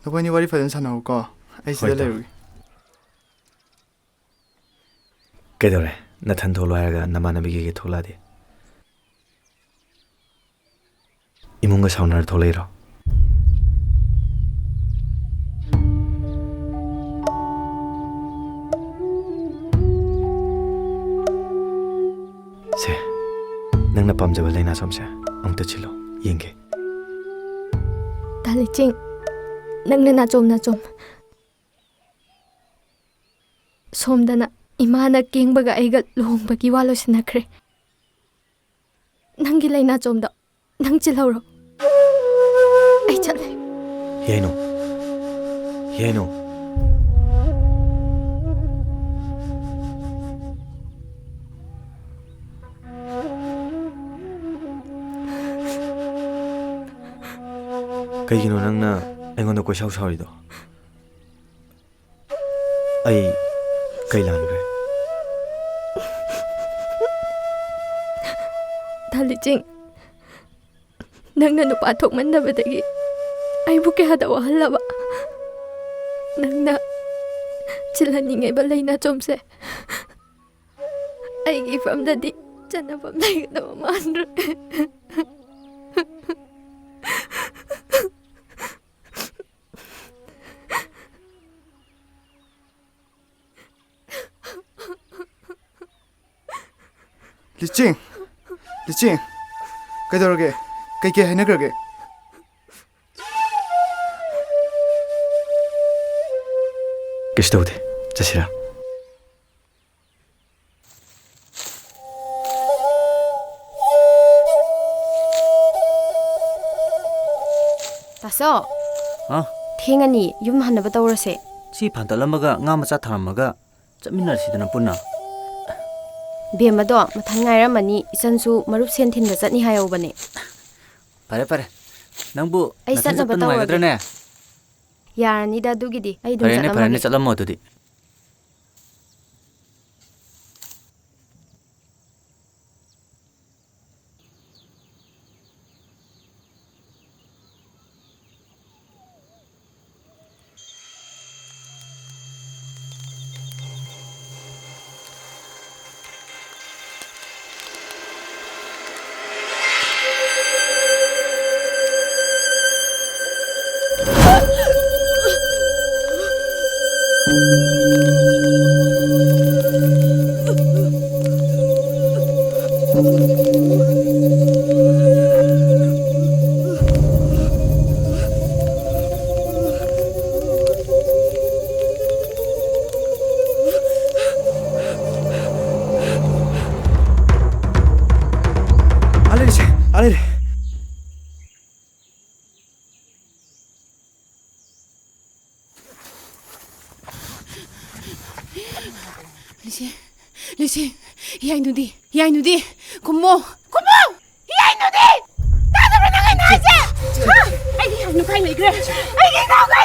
नखोइनी वारी फजन सानाउको आई सिदा लेरुगी कदरे नथन थोलो आएगा नमानबी के थोला दे इमुंगा साउनर थोलेरो से नंगना पामजब लेना समसे अमता चिलो येंगे दालिचिंग नंगना नाचोम सोमदना इमाना केंगबगा आइगा लुहोंगबगी वालो सिनाखरे नंगी लेना चोमदा नंग चिलौरो आई चले येनो कईगिनो नंगना एंगोंदा कोई साउरिदो आई कई लानग्रे दालिचिंग नंगना नुपा थोकमन्नबदगी आइबु केहादा वहल्लबा नंगना चिलहनिंगेबा लेना चोमसे आइगी फमददी चनबम लेगदबा मानरे लिचिंग कदरगे कई के हैनग्रगे किस्तौदे चसिरा तासो थेंगनी युम हनबा तौरसे सी फांतलमगा nga macha tharamaga chaminnarsidana punna बेमदो मथन ngairaमनी इचनसु मरुप सेन थिनबा चटनी हायौबने pare nangbu ai satna ba tawra naigadrane यारनी दा दुगिदी आई दुन pare चलम ne chalamo dudi अरे Lisi, yainudi, kumo, yainudi, tada ba na kayo nasa? Ay, ano kayo na igre? Ay, ginaw ka!